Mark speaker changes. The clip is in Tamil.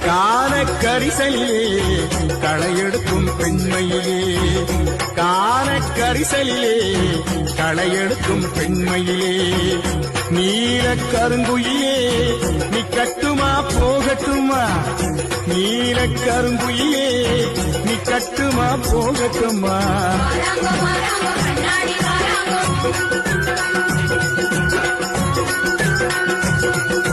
Speaker 1: கால கரிசலிலே களையெடுக்கும் பெண்மையிலே கால கரிசலிலே களையெடுக்கும் பெண்மையிலே நீல கருங்குயிலே நீ கட்டுமா போகட்டுமா நீல கருங்குயிலே நீ கட்டுமா போகட்டுமா
Speaker 2: கண்ணாடி
Speaker 1: 啊。